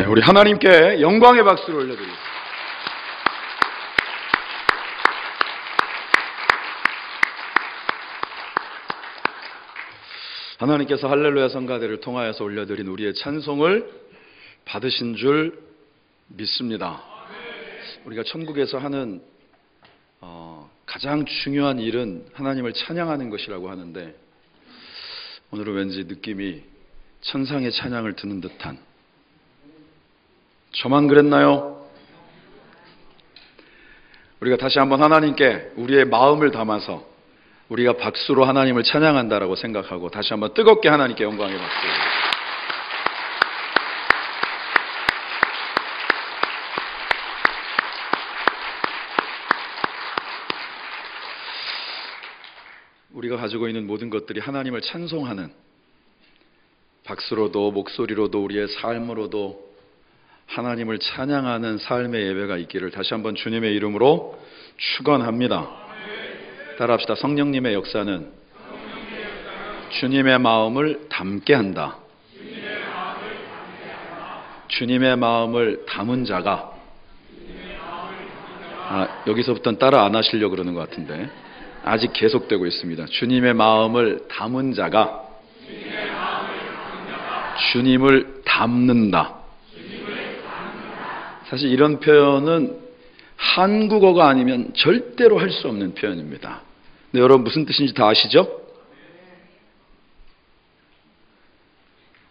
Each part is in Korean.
네, 우리 하나님께 영광의 박수를 올려드리겠습니다. 하나님께서 할렐루야 성가대를 통하여서 올려드린 우리의 찬송을 받으신 줄 믿습니다. 우리가 천국에서 하는 가장 중요한 일은 하나님을 찬양하는 것이라고 하는데, 오늘은 왠지 느낌이 천상의 찬양을 듣는 듯한, 저만 그랬나요? 우리가 다시 한번 하나님께 우리의 마음을 담아서 우리가 박수로 하나님을 찬양한다라고 생각하고 다시 한번 뜨겁게 하나님께 영광의 박수. 우리가 가지고 있는 모든 것들이 하나님을 찬송하는, 박수로도 목소리로도 우리의 삶으로도 하나님을 찬양하는 삶의 예배가 있기를 다시 한번 주님의 이름으로 축원합니다. 따라합시다. 성령님의 역사는 주님의 마음을 담게 한다. 주님의 마음을 담은 자가, 여기서부터는 따라 안 하시려고 그러는 것 같은데 아직 계속되고 있습니다. 주님의 마음을 담은 자가 주님을 담는다. 사실 이런 표현은 한국어가 아니면 절대로 할 수 없는 표현입니다. 근데 여러분 무슨 뜻인지 다 아시죠?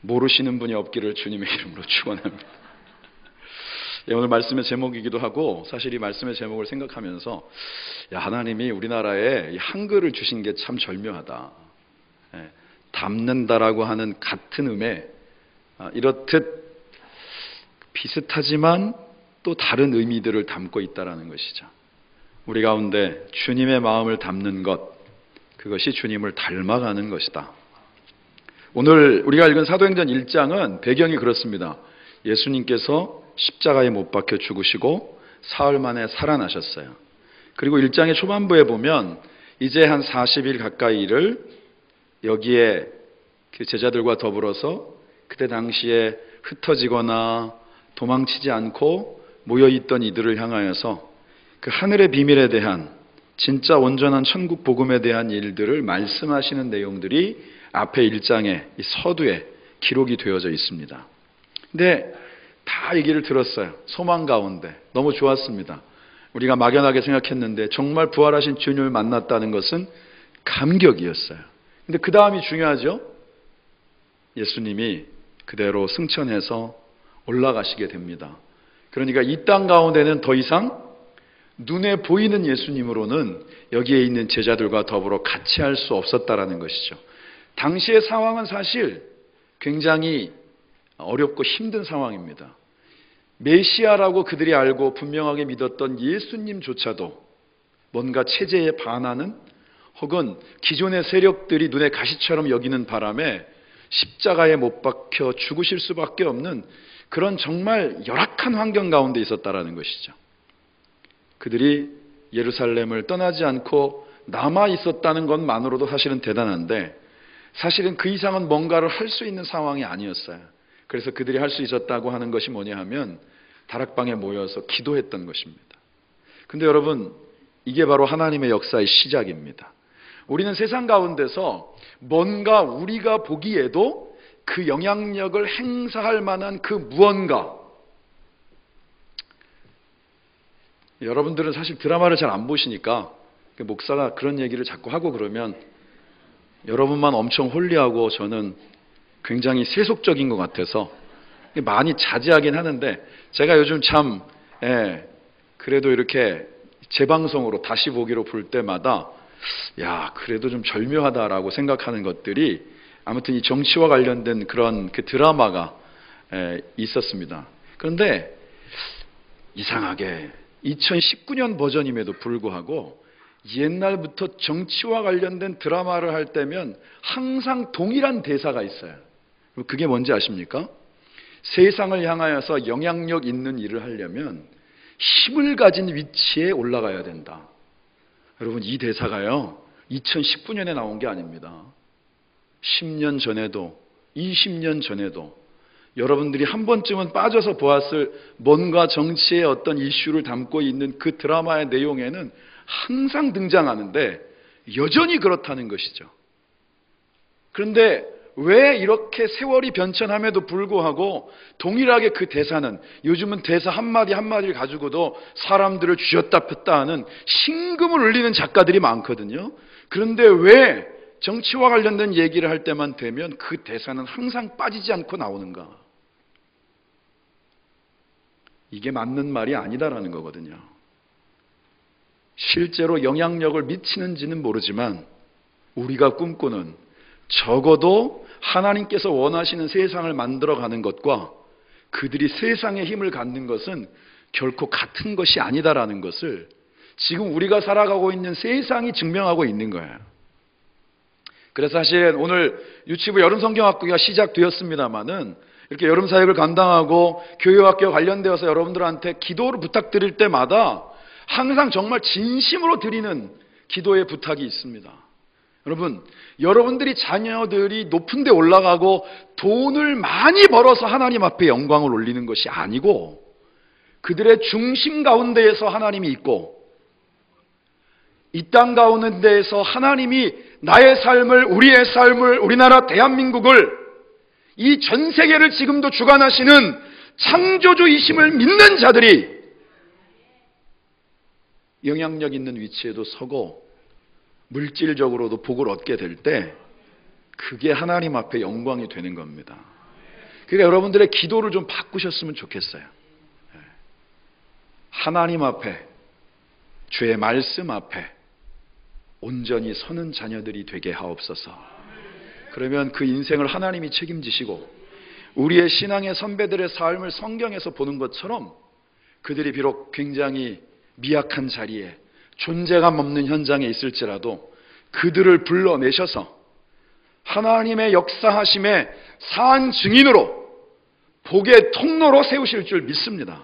모르시는 분이 없기를 주님의 이름으로 축원합니다. 오늘 말씀의 제목이기도 하고, 사실 이 말씀의 제목을 생각하면서 하나님이 우리나라에 이 한글을 주신 게 참 절묘하다. 담는다라고 하는 같은 음에 이렇듯 비슷하지만 또 다른 의미들을 담고 있다는 것이죠. 우리 가운데 주님의 마음을 담는 것, 그것이 주님을 닮아가는 것이다. 오늘 우리가 읽은 사도행전 1장은 배경이 그렇습니다. 예수님께서 십자가에 못 박혀 죽으시고 사흘 만에 살아나셨어요. 그리고 1장의 초반부에 보면 이제 한 40일 가까이를 여기에 그 제자들과 더불어서 그때 당시에 흩어지거나 도망치지 않고 모여있던 이들을 향하여서 그 하늘의 비밀에 대한, 진짜 온전한 천국 복음에 대한 일들을 말씀하시는 내용들이 앞에 1장의 이 서두에 기록이 되어져 있습니다. 근데 다 얘기를 들었어요. 소망 가운데 너무 좋았습니다. 우리가 막연하게 생각했는데 정말 부활하신 주님을 만났다는 것은 감격이었어요. 근데 그 다음이 중요하죠. 예수님이 그대로 승천해서 올라가시게 됩니다. 그러니까 이 땅 가운데는 더 이상 눈에 보이는 예수님으로는 여기에 있는 제자들과 더불어 같이 할 수 없었다라는 것이죠. 당시의 상황은 사실 굉장히 어렵고 힘든 상황입니다. 메시아라고 그들이 알고 분명하게 믿었던 예수님조차도 뭔가 체제에 반하는, 혹은 기존의 세력들이 눈에 가시처럼 여기는 바람에 십자가에 못 박혀 죽으실 수밖에 없는 그런 정말 열악한 환경 가운데 있었다라는 것이죠. 그들이 예루살렘을 떠나지 않고 남아 있었다는 것만으로도 사실은 대단한데, 사실은 그 이상은 뭔가를 할 수 있는 상황이 아니었어요. 그래서 그들이 할 수 있었다고 하는 것이 뭐냐 하면 다락방에 모여서 기도했던 것입니다. 근데 여러분, 이게 바로 하나님의 역사의 시작입니다. 우리는 세상 가운데서 뭔가 우리가 보기에도 그 영향력을 행사할 만한 그 무언가, 여러분들은 사실 드라마를 잘 안 보시니까 목사가 그런 얘기를 자꾸 하고 그러면 여러분만 엄청 홀리하고 저는 굉장히 세속적인 것 같아서 많이 자제하긴 하는데, 제가 요즘 참 그래도 이렇게 재방송으로 다시 보기로 볼 때마다 그래도 좀 절묘하다라고 생각하는 것들이, 아무튼 이 정치와 관련된 그런 그 드라마가 있었습니다. 그런데 이상하게 2019년 버전임에도 불구하고 옛날부터 정치와 관련된 드라마를 할 때면 항상 동일한 대사가 있어요. 그게 뭔지 아십니까? 세상을 향하여서 영향력 있는 일을 하려면 힘을 가진 위치에 올라가야 된다. 여러분, 이 대사가요 2019년에 나온 게 아닙니다. 10년 전에도 20년 전에도 여러분들이 한 번쯤은 빠져서 보았을 뭔가 정치의 어떤 이슈를 담고 있는 그 드라마의 내용에는 항상 등장하는데 여전히 그렇다는 것이죠. 그런데 왜 이렇게 세월이 변천함에도 불구하고 동일하게 그 대사는, 요즘은 대사 한마디 한마디를 가지고도 사람들을 쥐었다 폈다 하는 신금을 울리는 작가들이 많거든요. 그런데 왜 정치와 관련된 얘기를 할 때만 되면 그 대사는 항상 빠지지 않고 나오는가? 이게 맞는 말이 아니다라는 거거든요. 실제로 영향력을 미치는지는 모르지만 우리가 꿈꾸는, 적어도 하나님께서 원하시는 세상을 만들어가는 것과 그들이 세상에 힘을 갖는 것은 결코 같은 것이 아니다라는 것을 지금 우리가 살아가고 있는 세상이 증명하고 있는 거예요. 그래서 사실 오늘 유치부 여름성경학교가 시작되었습니다마는 이렇게 여름사역을 감당하고 교회학교와 관련되어서 여러분들한테 기도를 부탁드릴 때마다 항상 정말 진심으로 드리는 기도의 부탁이 있습니다. 여러분, 여러분들이 자녀들이 높은 데 올라가고 돈을 많이 벌어서 하나님 앞에 영광을 올리는 것이 아니고 그들의 중심 가운데에서 하나님이 있고 이 땅 가운데에서 하나님이 나의 삶을, 우리의 삶을, 우리나라 대한민국을, 이 전 세계를 지금도 주관하시는 창조주이심을 믿는 자들이 영향력 있는 위치에도 서고 물질적으로도 복을 얻게 될 때 그게 하나님 앞에 영광이 되는 겁니다. 그러니까 여러분들의 기도를 좀 바꾸셨으면 좋겠어요. 하나님 앞에, 주의 말씀 앞에 온전히 서는 자녀들이 되게 하옵소서. 그러면 그 인생을 하나님이 책임지시고 우리의 신앙의 선배들의 삶을 성경에서 보는 것처럼 그들이 비록 굉장히 미약한 자리에 존재감 없는 현장에 있을지라도 그들을 불러내셔서 하나님의 역사하심의 산 증인으로 복의 통로로 세우실 줄 믿습니다.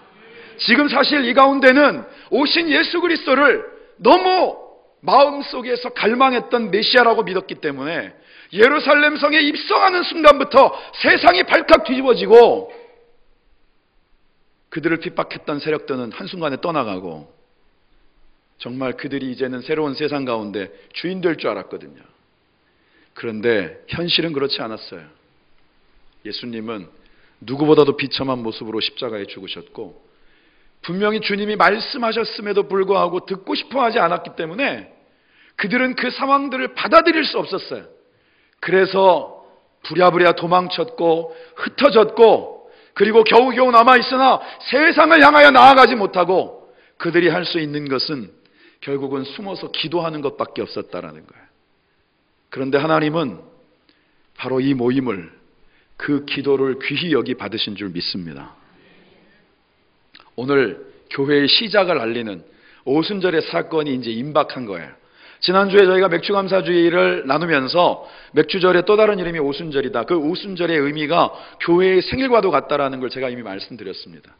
지금 사실 이 가운데는 오신 예수 그리스도를 너무 마음속에서 갈망했던 메시아라고 믿었기 때문에 예루살렘 성에 입성하는 순간부터 세상이 발칵 뒤집어지고 그들을 핍박했던 세력들은 한순간에 떠나가고 정말 그들이 이제는 새로운 세상 가운데 주인 될 줄 알았거든요. 그런데 현실은 그렇지 않았어요. 예수님은 누구보다도 비참한 모습으로 십자가에 죽으셨고 분명히 주님이 말씀하셨음에도 불구하고 듣고 싶어 하지 않았기 때문에 그들은 그 상황들을 받아들일 수 없었어요. 그래서 부랴부랴 도망쳤고 흩어졌고 그리고 겨우겨우 남아있으나 세상을 향하여 나아가지 못하고 그들이 할 수 있는 것은 결국은 숨어서 기도하는 것밖에 없었다라는 거예요. 그런데 하나님은 바로 이 모임을, 그 기도를 귀히 여기 받으신 줄 믿습니다. 오늘 교회의 시작을 알리는 오순절의 사건이 이제 임박한 거예요. 지난주에 저희가 맥주감사주의를 나누면서 맥주절의 또 다른 이름이 오순절이다. 그 오순절의 의미가 교회의 생일과도 같다라는 걸 제가 이미 말씀드렸습니다.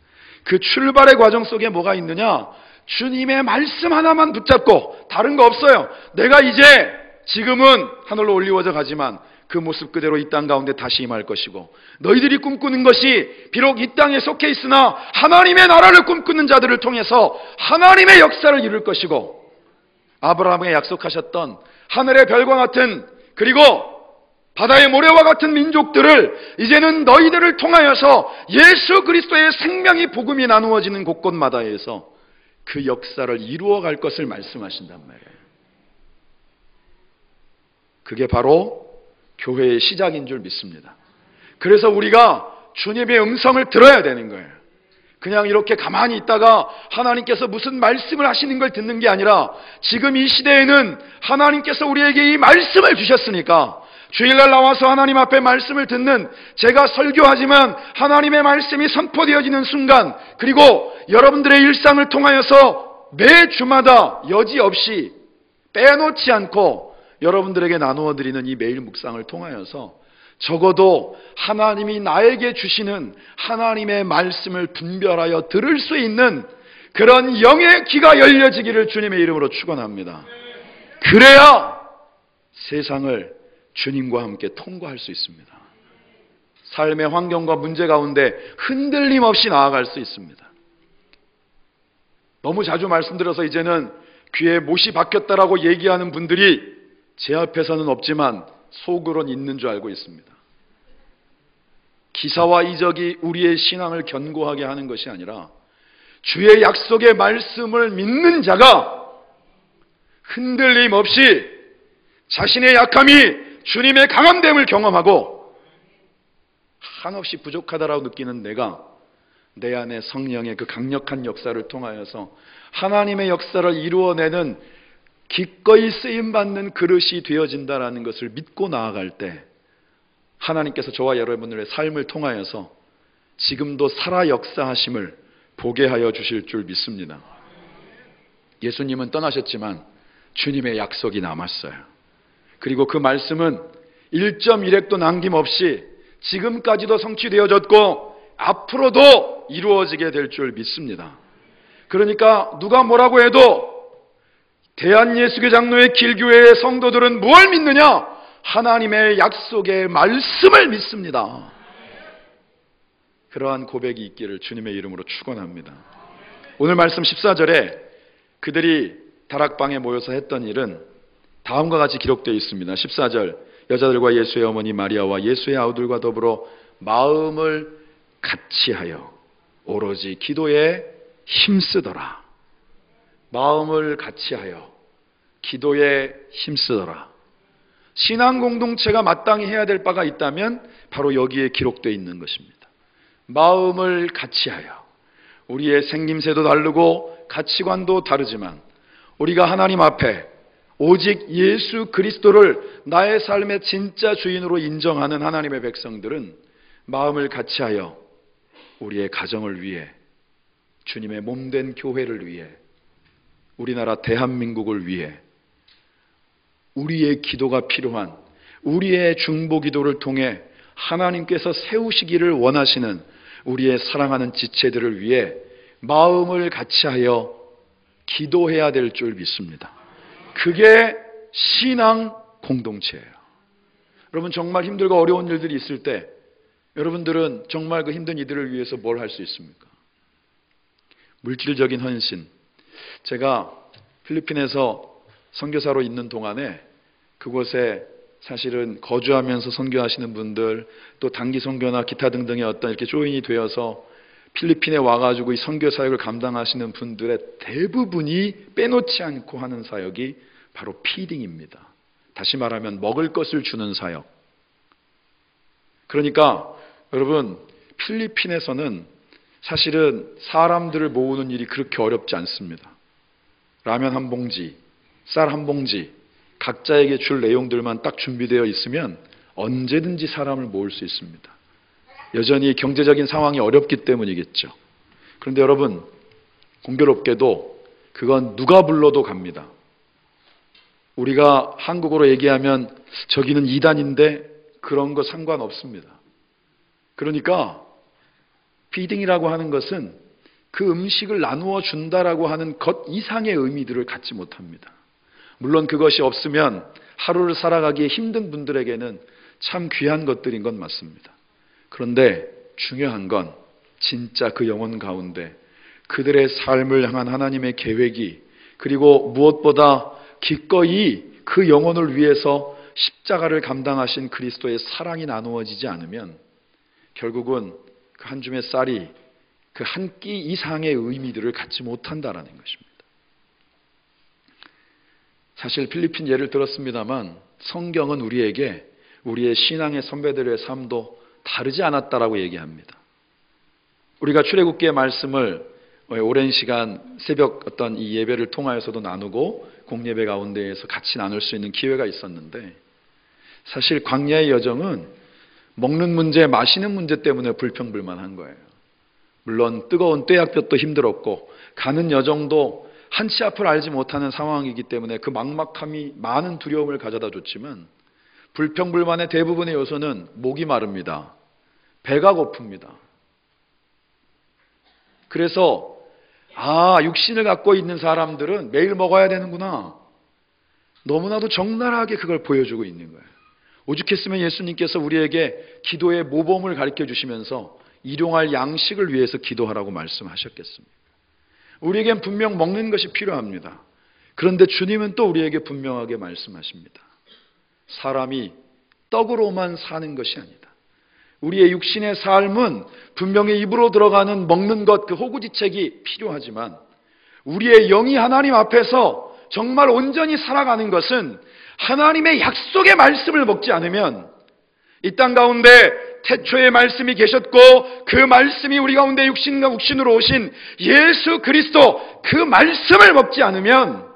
그 출발의 과정 속에 뭐가 있느냐? 주님의 말씀 하나만 붙잡고 다른 거 없어요. 내가 이제 지금은 하늘로 올리워져 가지만 그 모습 그대로 이 땅 가운데 다시 임할 것이고 너희들이 꿈꾸는 것이 비록 이 땅에 속해 있으나 하나님의 나라를 꿈꾸는 자들을 통해서 하나님의 역사를 이룰 것이고 아브라함에게 약속하셨던 하늘의 별과 같은 그리고 바다의 모래와 같은 민족들을 이제는 너희들을 통하여서 예수 그리스도의 생명이 복음이 나누어지는 곳곳마다에서 그 역사를 이루어갈 것을 말씀하신단 말이에요. 그게 바로 교회의 시작인 줄 믿습니다. 그래서 우리가 주님의 음성을 들어야 되는 거예요. 그냥 이렇게 가만히 있다가 하나님께서 무슨 말씀을 하시는 걸 듣는 게 아니라 지금 이 시대에는 하나님께서 우리에게 이 말씀을 주셨으니까 주일날 나와서 하나님 앞에 말씀을 듣는, 제가 설교하지만 하나님의 말씀이 선포되어지는 순간, 그리고 여러분들의 일상을 통하여서 매 주마다 여지없이 빼놓지 않고 여러분들에게 나누어 드리는 이 매일 묵상을 통하여서 적어도 하나님이 나에게 주시는 하나님의 말씀을 분별하여 들을 수 있는 그런 영의 귀가 열려지기를 주님의 이름으로 축원합니다. 그래야 세상을 주님과 함께 통과할 수 있습니다. 삶의 환경과 문제 가운데 흔들림 없이 나아갈 수 있습니다. 너무 자주 말씀드려서 이제는 귀에 못이 박혔다라고 얘기하는 분들이 제 앞에서는 없지만 속으로는 있는 줄 알고 있습니다. 기사와 이적이 우리의 신앙을 견고하게 하는 것이 아니라 주의 약속의 말씀을 믿는 자가 흔들림 없이 자신의 약함이 주님의 강함됨을 경험하고 한없이 부족하다라고 느끼는 내가 내 안에 성령의 그 강력한 역사를 통하여서 하나님의 역사를 이루어내는 기꺼이 쓰임받는 그릇이 되어진다라는 것을 믿고 나아갈 때 하나님께서 저와 여러분들의 삶을 통하여서 지금도 살아 역사하심을 보게 하여 주실 줄 믿습니다. 예수님은 떠나셨지만 주님의 약속이 남았어요. 그리고 그 말씀은 1.1획도 남김없이 지금까지도 성취되어졌고 앞으로도 이루어지게 될 줄 믿습니다. 그러니까 누가 뭐라고 해도 대한예수교 장로의 길교회의 성도들은 뭘 믿느냐? 하나님의 약속의 말씀을 믿습니다. 그러한 고백이 있기를 주님의 이름으로 축원합니다. 오늘 말씀 14절에 그들이 다락방에 모여서 했던 일은 다음과 같이 기록되어 있습니다. 14절 여자들과 예수의 어머니 마리아와 예수의 아우들과 더불어 마음을 같이하여 오로지 기도에 힘쓰더라. 마음을 같이하여 기도에 힘쓰더라. 신앙 공동체가 마땅히 해야 될 바가 있다면 바로 여기에 기록되어 있는 것입니다. 마음을 같이하여 우리의 생김새도 다르고 가치관도 다르지만 우리가 하나님 앞에 오직 예수 그리스도를 나의 삶의 진짜 주인으로 인정하는 하나님의 백성들은 마음을 같이하여 우리의 가정을 위해 주님의 몸된 교회를 위해 우리나라 대한민국을 위해 우리의 기도가 필요한 우리의 중보 기도를 통해 하나님께서 세우시기를 원하시는 우리의 사랑하는 지체들을 위해 마음을 같이하여 기도해야 될 줄 믿습니다. 그게 신앙 공동체예요. 여러분 정말 힘들고 어려운 일들이 있을 때 여러분들은 정말 그 힘든 이들을 위해서 뭘 할 수 있습니까? 물질적인 헌신. 제가 필리핀에서 선교사로 있는 동안에 그곳에 사실은 거주하면서 선교하시는 분들 또 단기 선교나 기타 등등의 어떤 이렇게 조인이 되어서 필리핀에 와가지고 이 선교 사역을 감당하시는 분들의 대부분이 빼놓지 않고 하는 사역이 바로 피딩입니다. 다시 말하면 먹을 것을 주는 사역. 그러니까 여러분 필리핀에서는 사실은 사람들을 모으는 일이 그렇게 어렵지 않습니다. 라면 한 봉지, 쌀 한 봉지 각자에게 줄 내용들만 딱 준비되어 있으면 언제든지 사람을 모을 수 있습니다. 여전히 경제적인 상황이 어렵기 때문이겠죠. 그런데 여러분 공교롭게도 그건 누가 불러도 갑니다. 우리가 한국어로 얘기하면 저기는 이단인데 그런 거 상관없습니다. 그러니까 피딩이라고 하는 것은 그 음식을 나누어 준다라고 하는 것 이상의 의미들을 갖지 못합니다. 물론 그것이 없으면 하루를 살아가기에 힘든 분들에게는 참 귀한 것들인 건 맞습니다. 그런데 중요한 건 진짜 그 영혼 가운데 그들의 삶을 향한 하나님의 계획이 그리고 무엇보다 기꺼이 그 영혼을 위해서 십자가를 감당하신 그리스도의 사랑이 나누어지지 않으면 결국은 그 한 줌의 쌀이 그 한 끼 이상의 의미들을 갖지 못한다라는 것입니다. 사실 필리핀 예를 들었습니다만 성경은 우리에게 우리의 신앙의 선배들의 삶도 다르지 않았다라고 얘기합니다. 우리가 출애굽기의 말씀을 오랜 시간 새벽 어떤 이 예배를 통하여서도 나누고 공예배 가운데에서 같이 나눌 수 있는 기회가 있었는데 사실 광야의 여정은 먹는 문제, 마시는 문제 때문에 불평불만한 거예요. 물론 뜨거운 떼약볕도 힘들었고 가는 여정도 한치 앞을 알지 못하는 상황이기 때문에 그 막막함이 많은 두려움을 가져다 줬지만 불평불만의 대부분의 요소는 목이 마릅니다. 배가 고픕니다. 그래서 육신을 갖고 있는 사람들은 매일 먹어야 되는구나. 너무나도 적나라하게 그걸 보여주고 있는 거예요. 오죽했으면 예수님께서 우리에게 기도의 모범을 가르쳐 주시면서 일용할 양식을 위해서 기도하라고 말씀하셨겠습니까? 우리에겐 분명 먹는 것이 필요합니다. 그런데 주님은 또 우리에게 분명하게 말씀하십니다. 사람이 떡으로만 사는 것이 아니다. 우리의 육신의 삶은 분명히 입으로 들어가는 먹는 것, 그 호구지책이 필요하지만 우리의 영이 하나님 앞에서 정말 온전히 살아가는 것은 하나님의 약속의 말씀을 먹지 않으면, 이 땅 가운데 태초에 말씀이 계셨고 그 말씀이 우리 가운데 육신으로 오신 예수 그리스도, 그 말씀을 먹지 않으면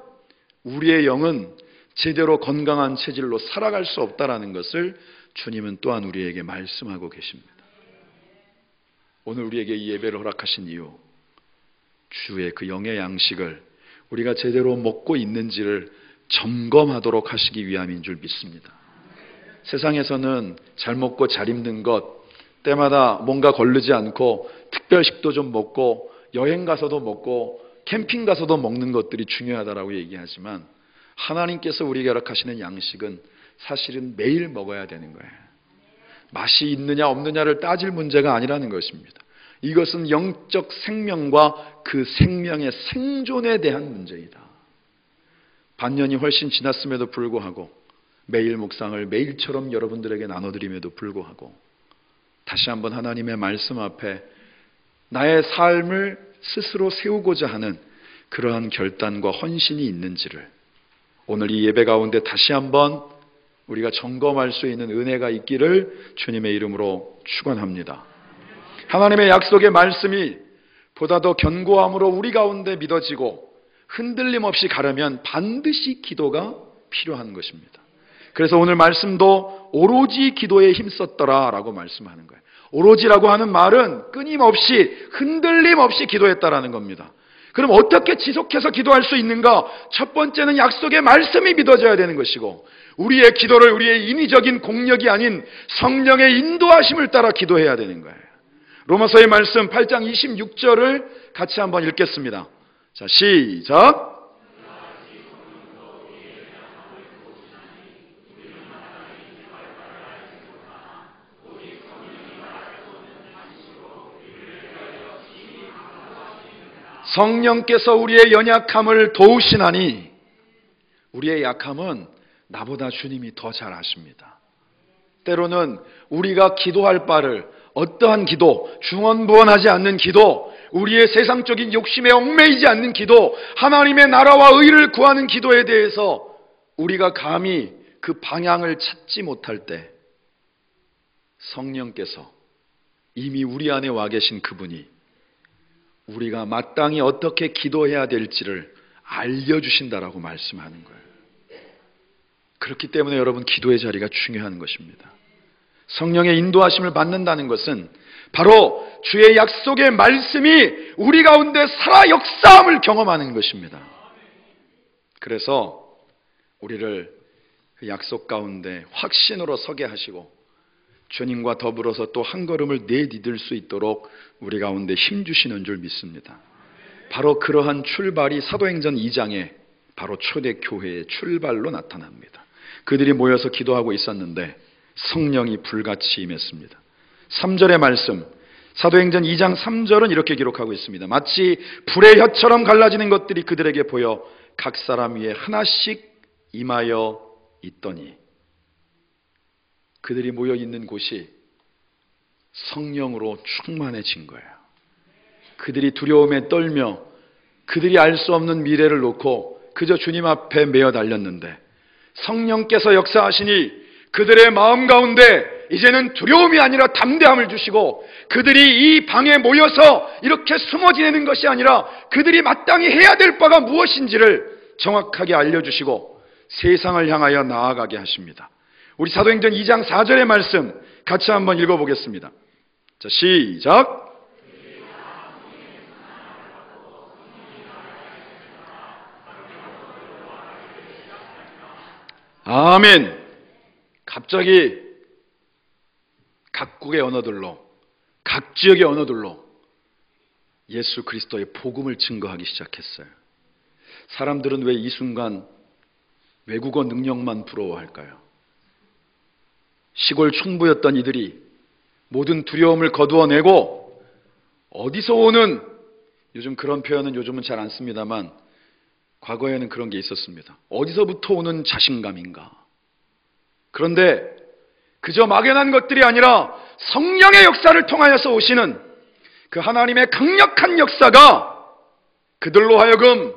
우리의 영은 제대로 건강한 체질로 살아갈 수 없다라는 것을 주님은 또한 우리에게 말씀하고 계십니다. 오늘 우리에게 이 예배를 허락하신 이유, 주의 그 영의 양식을 우리가 제대로 먹고 있는지를 점검하도록 하시기 위함인 줄 믿습니다. 세상에서는 잘 먹고 잘 입는 것, 때마다 뭔가 거르지 않고 특별식도 좀 먹고 여행 가서도 먹고 캠핑 가서도 먹는 것들이 중요하다라고 얘기하지만, 하나님께서 우리에게 허락하시는 양식은 사실은 매일 먹어야 되는 거예요. 맛이 있느냐 없느냐를 따질 문제가 아니라는 것입니다. 이것은 영적 생명과 그 생명의 생존에 대한 문제이다. 반년이 훨씬 지났음에도 불구하고, 매일 묵상을 매일처럼 여러분들에게 나눠드림에도 불구하고 다시 한번 하나님의 말씀 앞에 나의 삶을 스스로 세우고자 하는 그러한 결단과 헌신이 있는지를 오늘 이 예배 가운데 다시 한번 우리가 점검할 수 있는 은혜가 있기를 주님의 이름으로 축원합니다. 하나님의 약속의 말씀이 보다 더 견고함으로 우리 가운데 믿어지고 흔들림 없이 가려면 반드시 기도가 필요한 것입니다. 그래서 오늘 말씀도 오로지 기도에 힘썼더라 라고 말씀하는 거예요. 오로지라고 하는 말은 끊임없이 흔들림 없이 기도했다라는 겁니다. 그럼 어떻게 지속해서 기도할 수 있는가? 첫 번째는 약속의 말씀이 믿어져야 되는 것이고, 우리의 기도를 우리의 인위적인 공력이 아닌 성령의 인도하심을 따라 기도해야 되는 거예요. 로마서의 말씀 8장 26절을 같이 한번 읽겠습니다. 자, 시작. 성령께서 우리의 연약함을 도우시나니, 우리의 약함은 나보다 주님이 더 잘 아십니다. 때로는 우리가 기도할 바를, 어떠한 기도, 중언부언하지 않는 기도, 우리의 세상적인 욕심에 얽매이지 않는 기도, 하나님의 나라와 의를 구하는 기도에 대해서 우리가 감히 그 방향을 찾지 못할 때 성령께서, 이미 우리 안에 와 계신 그분이 우리가 마땅히 어떻게 기도해야 될지를 알려주신다라고 말씀하는 거예요. 그렇기 때문에 여러분, 기도의 자리가 중요한 것입니다. 성령의 인도하심을 받는다는 것은 바로 주의 약속의 말씀이 우리 가운데 살아 역사함을 경험하는 것입니다. 그래서 우리를 그 약속 가운데 확신으로 서게 하시고 주님과 더불어서 또 한 걸음을 내디딜 수 있도록 우리 가운데 힘주시는 줄 믿습니다. 바로 그러한 출발이 사도행전 2장에 바로 초대교회의 출발로 나타납니다. 그들이 모여서 기도하고 있었는데 성령이 불같이 임했습니다. 3절의 말씀, 사도행전 2장 3절은 이렇게 기록하고 있습니다. 마치 불의 혀처럼 갈라지는 것들이 그들에게 보여 각 사람 위에 하나씩 임하여 있더니, 그들이 모여 있는 곳이 성령으로 충만해진 거예요. 그들이 두려움에 떨며 그들이 알 수 없는 미래를 놓고 그저 주님 앞에 매어 달렸는데 성령께서 역사하시니 그들의 마음 가운데 이제는 두려움이 아니라 담대함을 주시고, 그들이 이 방에 모여서 이렇게 숨어 지내는 것이 아니라 그들이 마땅히 해야 될 바가 무엇인지를 정확하게 알려주시고 세상을 향하여 나아가게 하십니다. 우리 사도행전 2장 4절의 말씀 같이 한번 읽어보겠습니다. 자, 시작. 아멘. 갑자기 각국의 언어들로, 각 지역의 언어들로 예수 그리스도의 복음을 증거하기 시작했어요. 사람들은 왜 이 순간 외국어 능력만 부러워할까요? 시골 촌부였던 이들이 모든 두려움을 거두어내고 어디서 오는, 요즘 그런 표현은 요즘은 잘 안 씁니다만 과거에는 그런 게 있었습니다. 어디서부터 오는 자신감인가. 그런데 그저 막연한 것들이 아니라 성령의 역사를 통하여서 오시는 그 하나님의 강력한 역사가 그들로 하여금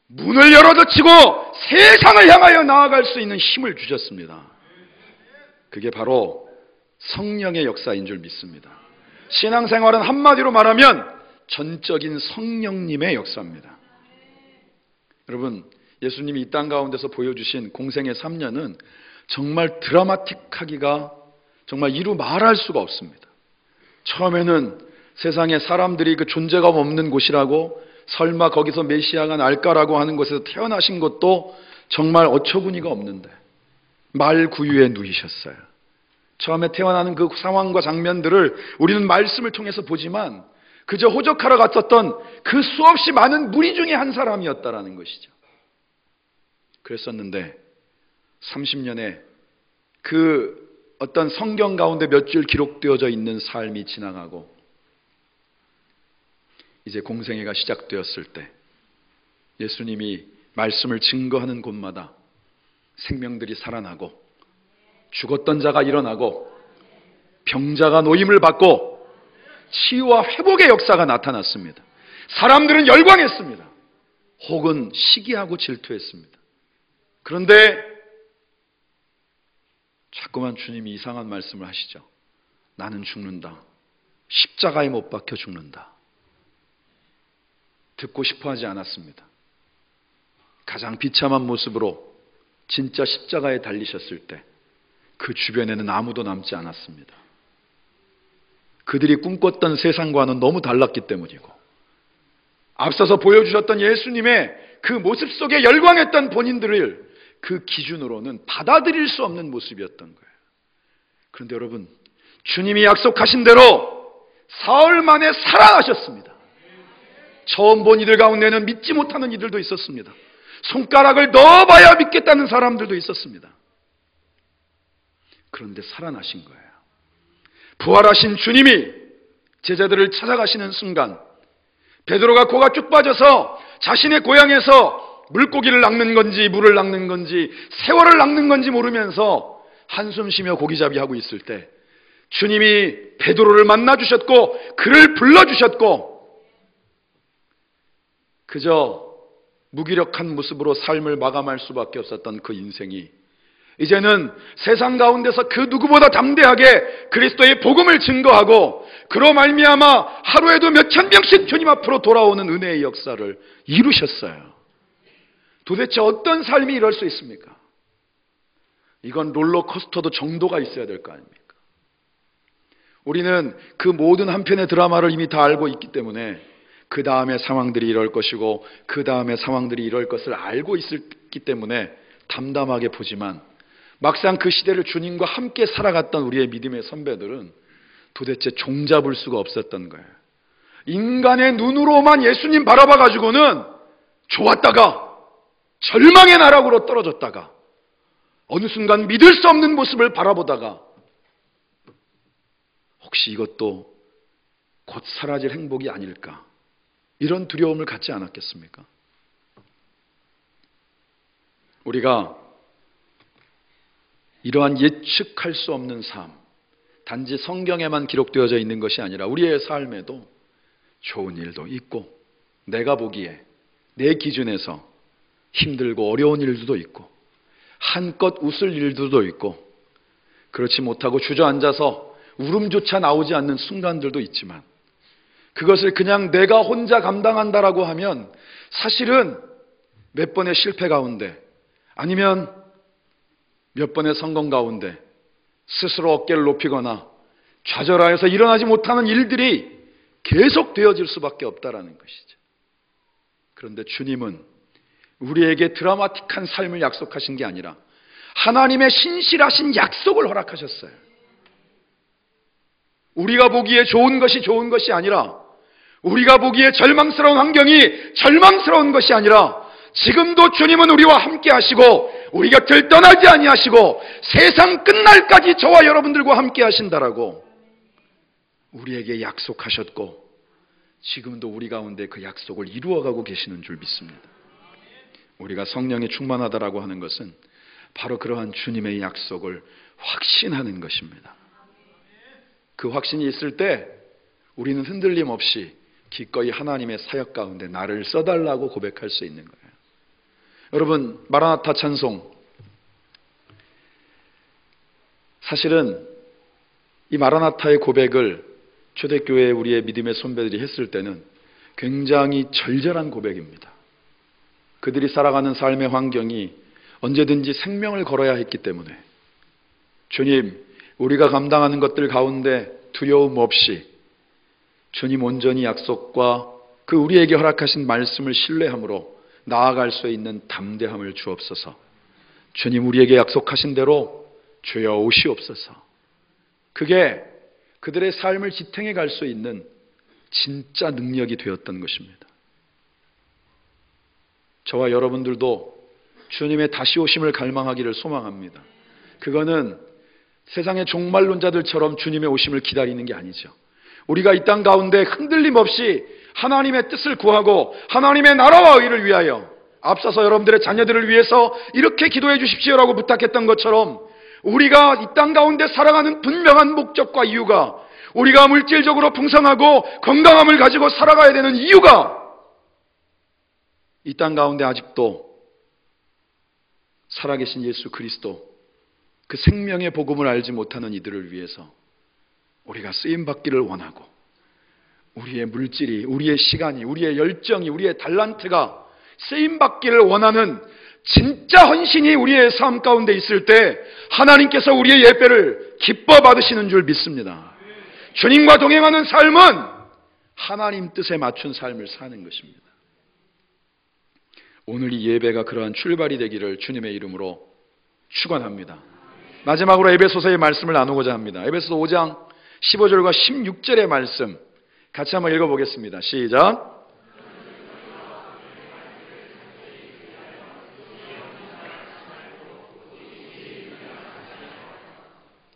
문을 열어젖히고 세상을 향하여 나아갈 수 있는 힘을 주셨습니다. 그게 바로 성령의 역사인 줄 믿습니다. 신앙생활은 한마디로 말하면 전적인 성령님의 역사입니다. 여러분, 예수님이 이 땅 가운데서 보여주신 공생의 3년은 정말 드라마틱하기가 정말 이루 말할 수가 없습니다. 처음에는 세상에 사람들이 그 존재감 없는 곳이라고, 설마 거기서 메시아가 날까라고 하는 곳에서 태어나신 것도 정말 어처구니가 없는데 말 구유에 누이셨어요. 처음에 태어나는 그 상황과 장면들을 우리는 말씀을 통해서 보지만 그저 호적하러 갔었던 그 수없이 많은 무리 중에 한 사람이었다라는 것이죠. 그랬었는데 30년에 그 어떤 성경 가운데 몇 줄 기록되어져 있는 삶이 지나가고 이제 공생애가 시작되었을 때 예수님이 말씀을 증거하는 곳마다 생명들이 살아나고 죽었던 자가 일어나고 병자가 노임을 받고 치유와 회복의 역사가 나타났습니다. 사람들은 열광했습니다. 혹은 시기하고 질투했습니다. 그런데 자꾸만 주님이 이상한 말씀을 하시죠. 나는 죽는다. 십자가에 못 박혀 죽는다. 듣고 싶어 하지 않았습니다. 가장 비참한 모습으로 진짜 십자가에 달리셨을 때 그 주변에는 아무도 남지 않았습니다. 그들이 꿈꿨던 세상과는 너무 달랐기 때문이고, 앞서서 보여주셨던 예수님의 그 모습 속에 열광했던 본인들을 그 기준으로는 받아들일 수 없는 모습이었던 거예요. 그런데 여러분, 주님이 약속하신 대로 사흘 만에 살아나셨습니다. 처음 본 이들 가운데는 믿지 못하는 이들도 있었습니다. 손가락을 넣어봐야 믿겠다는 사람들도 있었습니다. 그런데 살아나신 거예요. 부활하신 주님이 제자들을 찾아가시는 순간 베드로가 코가 쭉 빠져서 자신의 고향에서 물고기를 낚는 건지 물을 낚는 건지 세월을 낚는 건지 모르면서 한숨 쉬며 고기잡이 하고 있을 때 주님이 베드로를 만나주셨고 그를 불러주셨고, 그저 무기력한 모습으로 삶을 마감할 수밖에 없었던 그 인생이 이제는 세상 가운데서 그 누구보다 담대하게 그리스도의 복음을 증거하고 그로 말미암아 하루에도 몇천 명씩 주님 앞으로 돌아오는 은혜의 역사를 이루셨어요. 도대체 어떤 삶이 이럴 수 있습니까? 이건 롤러코스터도 정도가 있어야 될 거 아닙니까? 우리는 그 모든 한편의 드라마를 이미 다 알고 있기 때문에 그 다음에 상황들이 이럴 것이고 그 다음에 상황들이 이럴 것을 알고 있기 때문에 담담하게 보지만, 막상 그 시대를 주님과 함께 살아갔던 우리의 믿음의 선배들은 도대체 종잡을 수가 없었던 거예요. 인간의 눈으로만 예수님 바라봐 가지고는 좋았다가 절망의 나락으로 떨어졌다가 어느 순간 믿을 수 없는 모습을 바라보다가 혹시 이것도 곧 사라질 행복이 아닐까, 이런 두려움을 갖지 않았겠습니까? 우리가 이러한 예측할 수 없는 삶, 단지 성경에만 기록되어져 있는 것이 아니라 우리의 삶에도 좋은 일도 있고 내가 보기에 내 기준에서 힘들고 어려운 일들도 있고 한껏 웃을 일들도 있고 그렇지 못하고 주저앉아서 울음조차 나오지 않는 순간들도 있지만, 그것을 그냥 내가 혼자 감당한다라고 하면 사실은 몇 번의 실패 가운데 아니면 몇 번의 성공 가운데 스스로 어깨를 높이거나 좌절하여서 일어나지 못하는 일들이 계속 되어질 수밖에 없다라는 것이죠. 그런데 주님은 우리에게 드라마틱한 삶을 약속하신 게 아니라 하나님의 신실하신 약속을 허락하셨어요. 우리가 보기에 좋은 것이 아니라, 우리가 보기에 절망스러운 환경이 절망스러운 것이 아니라 지금도 주님은 우리와 함께 하시고 우리 곁을 떠나지 아니하시고 세상 끝날까지 저와 여러분들과 함께 하신다라고 우리에게 약속하셨고 지금도 우리 가운데 그 약속을 이루어가고 계시는 줄 믿습니다. 우리가 성령에 충만하다라고 하는 것은 바로 그러한 주님의 약속을 확신하는 것입니다. 그 확신이 있을 때 우리는 흔들림 없이 기꺼이 하나님의 사역 가운데 나를 써달라고 고백할 수 있는 거예요. 여러분, 마라나타 찬송, 사실은 이 마라나타의 고백을 초대교회 우리의 믿음의 선배들이 했을 때는 굉장히 절절한 고백입니다. 그들이 살아가는 삶의 환경이 언제든지 생명을 걸어야 했기 때문에 주님, 우리가 감당하는 것들 가운데 두려움 없이 주님 온전히 약속과 그 우리에게 허락하신 말씀을 신뢰함으로 나아갈 수 있는 담대함을 주옵소서. 주님, 우리에게 약속하신 대로 주여 오시옵소서. 그게 그들의 삶을 지탱해 갈 수 있는 진짜 능력이 되었던 것입니다. 저와 여러분들도 주님의 다시 오심을 갈망하기를 소망합니다. 그거는 세상의 종말론자들처럼 주님의 오심을 기다리는 게 아니죠. 우리가 이 땅 가운데 흔들림 없이 하나님의 뜻을 구하고 하나님의 나라와 의를 위하여, 앞서서 여러분들의 자녀들을 위해서 이렇게 기도해 주십시오라고 부탁했던 것처럼 우리가 이 땅 가운데 살아가는 분명한 목적과 이유가, 우리가 물질적으로 풍성하고 건강함을 가지고 살아가야 되는 이유가 이 땅 가운데 아직도 살아계신 예수 그리스도, 그 생명의 복음을 알지 못하는 이들을 위해서 우리가 쓰임받기를 원하고, 우리의 물질이, 우리의 시간이, 우리의 열정이, 우리의 달란트가 쓰임받기를 원하는 진짜 헌신이 우리의 삶 가운데 있을 때 하나님께서 우리의 예배를 기뻐 받으시는 줄 믿습니다. 주님과 동행하는 삶은 하나님 뜻에 맞춘 삶을 사는 것입니다. 오늘 이 예배가 그러한 출발이 되기를 주님의 이름으로 축원합니다. 마지막으로 에베소서의 말씀을 나누고자 합니다. 에베소서 5장 15절과 16절의 말씀 같이 한번 읽어보겠습니다. 시작.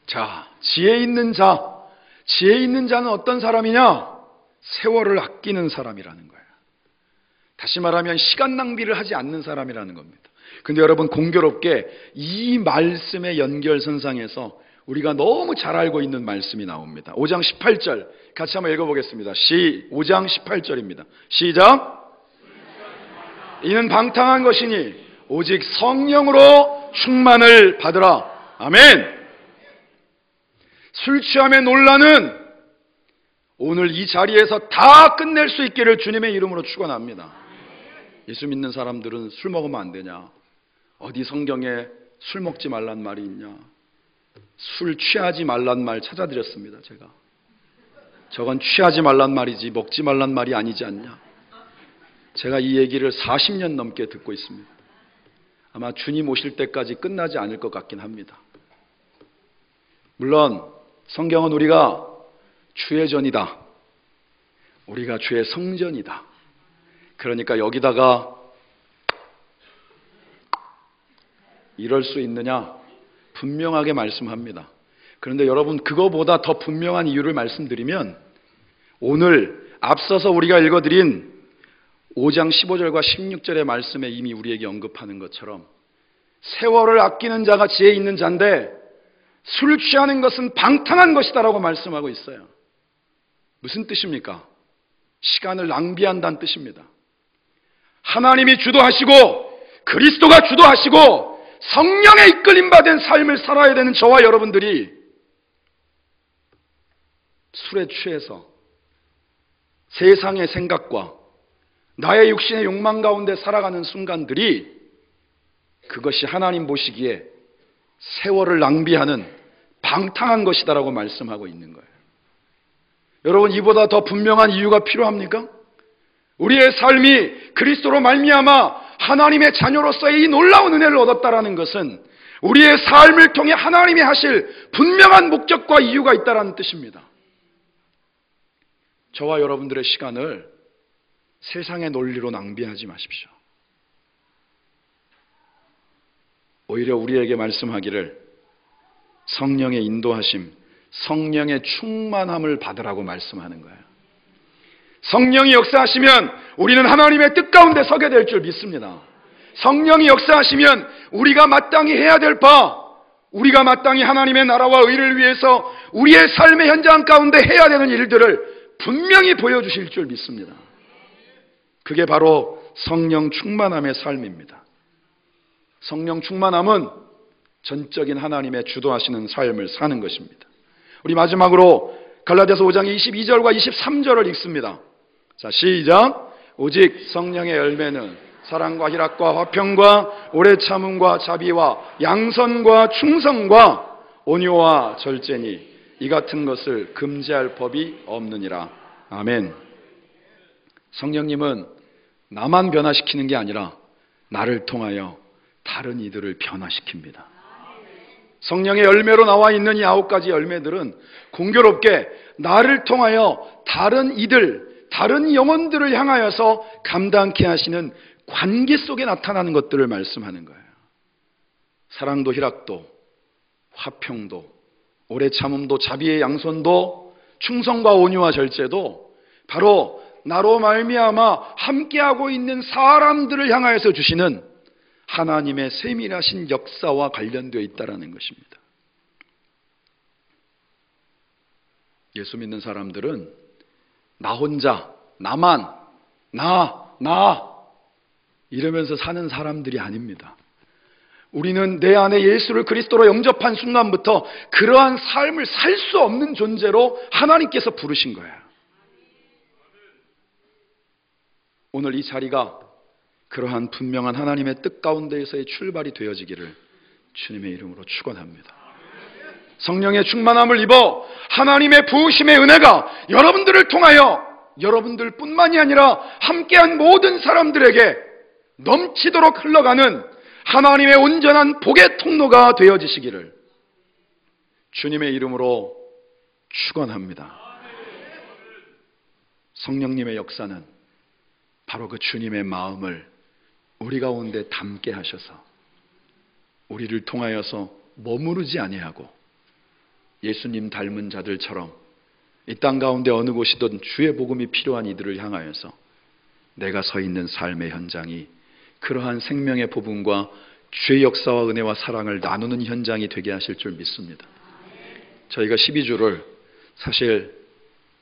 자, 지혜 있는 자는 어떤 사람이냐? 세월을 아끼는 사람이라는 거예요. 다시 말하면 시간 낭비를 하지 않는 사람이라는 겁니다. 근데 여러분, 공교롭게 이 말씀의 연결선상에서 우리가 너무 잘 알고 있는 말씀이 나옵니다. 5장 18절 같이 한번 읽어보겠습니다. 5장 18절입니다. 시작. 이는 방탕한 것이니 오직 성령으로 충만을 받으라. 아멘. 술 취함의 논란은 오늘 이 자리에서 다 끝낼 수 있기를 주님의 이름으로 축원합니다. 예수 믿는 사람들은 술 먹으면 안 되냐? 어디 성경에 술 먹지 말란 말이 있냐? 술 취하지 말란 말 찾아드렸습니다. 제가 저건 취하지 말란 말이지 먹지 말란 말이 아니지 않냐? 제가 이 얘기를 40년 넘게 듣고 있습니다. 아마 주님 오실 때까지 끝나지 않을 것 같긴 합니다. 물론 성경은 우리가 주의 전이다, 우리가 주의 성전이다, 그러니까 여기다가 이럴 수 있느냐 분명하게 말씀합니다. 그런데 여러분, 그거보다 더 분명한 이유를 말씀드리면, 오늘 앞서서 우리가 읽어드린 5장 15절과 16절의 말씀에 이미 우리에게 언급하는 것처럼 세월을 아끼는 자가 지혜 있는 자인데 술 취하는 것은 방탕한 것이다라고 말씀하고 있어요. 무슨 뜻입니까? 시간을 낭비한다는 뜻입니다. 하나님이 주도하시고 그리스도가 주도하시고 성령의 이끌림 받은 삶을 살아야 되는 저와 여러분들이 술에 취해서 세상의 생각과 나의 육신의 욕망 가운데 살아가는 순간들이, 그것이 하나님 보시기에 세월을 낭비하는 방탕한 것이다라고 말씀하고 있는 거예요. 여러분, 이보다 더 분명한 이유가 필요합니까? 우리의 삶이 그리스도로 말미암아 하나님의 자녀로서의 이 놀라운 은혜를 얻었다라는 것은 우리의 삶을 통해 하나님이 하실 분명한 목적과 이유가 있다라는 뜻입니다. 저와 여러분들의 시간을 세상의 논리로 낭비하지 마십시오. 오히려 우리에게 말씀하기를 성령의 인도하심, 성령의 충만함을 받으라고 말씀하는 거예요. 성령이 역사하시면 우리는 하나님의 뜻 가운데 서게 될 줄 믿습니다. 성령이 역사하시면 우리가 마땅히 해야 될 바, 우리가 마땅히 하나님의 나라와 의를 위해서 우리의 삶의 현장 가운데 해야 되는 일들을 분명히 보여주실 줄 믿습니다. 그게 바로 성령 충만함의 삶입니다. 성령 충만함은 전적인 하나님의 주도하시는 삶을 사는 것입니다. 우리 마지막으로 갈라디아서 5장 22절과 23절을 읽습니다. 자, 시작. 오직 성령의 열매는 사랑과 희락과 화평과 오래 참음과 자비와 양선과 충성과 온유와 절제니 이 같은 것을 금지할 법이 없느니라. 아멘. 성령님은 나만 변화시키는 게 아니라 나를 통하여 다른 이들을 변화시킵니다. 성령의 열매로 나와 있는 이 9가지 열매들은 공교롭게 나를 통하여 다른 이들, 다른 영혼들을 향하여서 감당케 하시는 관계 속에 나타나는 것들을 말씀하는 거예요. 사랑도 희락도 화평도 오래 참음도 자비의 양손도 충성과 온유와 절제도 바로 나로 말미암아 함께하고 있는 사람들을 향하여서 주시는 하나님의 세밀하신 역사와 관련되어 있다는 것입니다. 예수 믿는 사람들은 나 혼자, 나만, 나 이러면서 사는 사람들이 아닙니다. 우리는 내 안에 예수를 그리스도로 영접한 순간부터 그러한 삶을 살 수 없는 존재로 하나님께서 부르신 거예요. 오늘 이 자리가 그러한 분명한 하나님의 뜻 가운데에서의 출발이 되어지기를 주님의 이름으로 축원합니다. 성령의 충만함을 입어 하나님의 부으심의 은혜가 여러분들을 통하여 여러분들 뿐만이 아니라 함께한 모든 사람들에게 넘치도록 흘러가는 하나님의 온전한 복의 통로가 되어지시기를 주님의 이름으로 축원합니다. 성령님의 역사는 바로 그 주님의 마음을 우리 가운데 담게 하셔서 우리를 통하여서 머무르지 아니하고 예수님 닮은 자들처럼 이 땅 가운데 어느 곳이든 주의 복음이 필요한 이들을 향하여서 내가 서 있는 삶의 현장이 그러한 생명의 복음과 주의 역사와 은혜와 사랑을 나누는 현장이 되게 하실 줄 믿습니다. 저희가 12주를 사실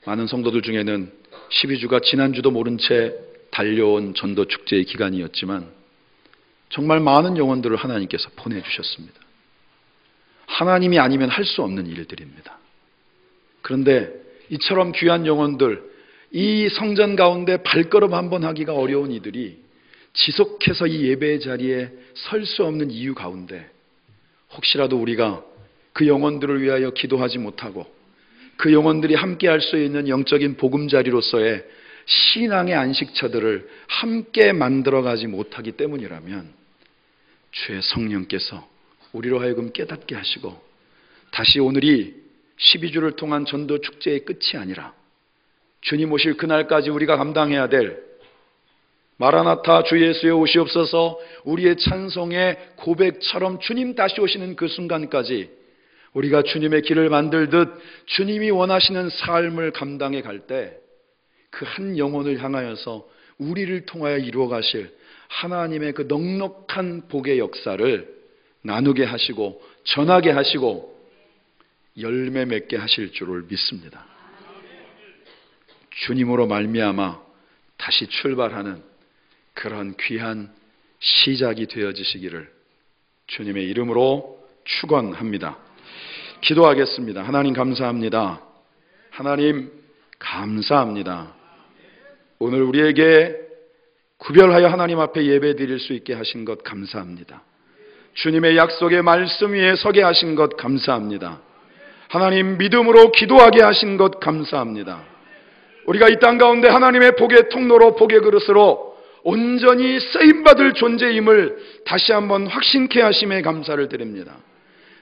많은 성도들 중에는 12주가 지난주도 모른 채 달려온 전도 축제의 기간이었지만 정말 많은 영혼들을 하나님께서 보내주셨습니다. 하나님이 아니면 할 수 없는 일들입니다. 그런데 이처럼 귀한 영혼들, 이 성전 가운데 발걸음 한번 하기가 어려운 이들이 지속해서 이 예배의 자리에 설 수 없는 이유 가운데 혹시라도 우리가 그 영혼들을 위하여 기도하지 못하고 그 영혼들이 함께 할 수 있는 영적인 보금자리로서의 신앙의 안식처들을 함께 만들어가지 못하기 때문이라면 주의 성령께서 우리로 하여금 깨닫게 하시고 다시 오늘이 12주를 통한 전도 축제의 끝이 아니라 주님 오실 그날까지 우리가 감당해야 될 마라나타 주 예수의 오시옵소서 우리의 찬송의 고백처럼 주님 다시 오시는 그 순간까지 우리가 주님의 길을 만들듯 주님이 원하시는 삶을 감당해 갈 때 그 한 영혼을 향하여서 우리를 통하여 이루어 가실 하나님의 그 넉넉한 복의 역사를 나누게 하시고 전하게 하시고 열매 맺게 하실 줄을 믿습니다. 주님으로 말미암아 다시 출발하는 그런 귀한 시작이 되어지시기를 주님의 이름으로 축원합니다. 기도하겠습니다. 하나님 감사합니다. 하나님 감사합니다. 오늘 우리에게 구별하여 하나님 앞에 예배 드릴 수 있게 하신 것 감사합니다. 주님의 약속의 말씀 위에 서게 하신 것 감사합니다. 하나님 믿음으로 기도하게 하신 것 감사합니다. 우리가 이 땅 가운데 하나님의 복의 통로로 복의 그릇으로 온전히 쓰임받을 존재임을 다시 한번 확신케 하심에 감사를 드립니다.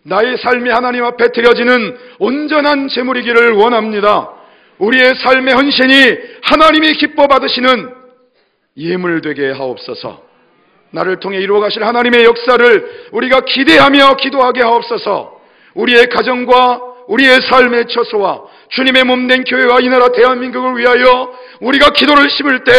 나의 삶이 하나님 앞에 드려지는 온전한 제물이기를 원합니다. 우리의 삶의 헌신이 하나님이 기뻐 받으시는 예물 되게 하옵소서. 나를 통해 이루어 가실 하나님의 역사를 우리가 기대하며 기도하게 하옵소서. 우리의 가정과 우리의 삶의 처소와 주님의 몸된 교회와 이 나라 대한민국을 위하여 우리가 기도를 심을 때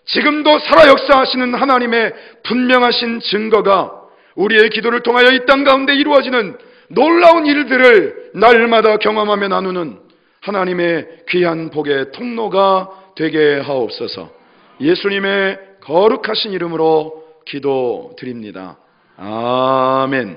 지금도 살아 역사하시는 하나님의 분명하신 증거가 우리의 기도를 통하여 이 땅 가운데 이루어지는 놀라운 일들을 날마다 경험하며 나누는 하나님의 귀한 복의 통로가 되게 하옵소서. 예수님의 거룩하신 이름으로 기도드립니다. 아멘.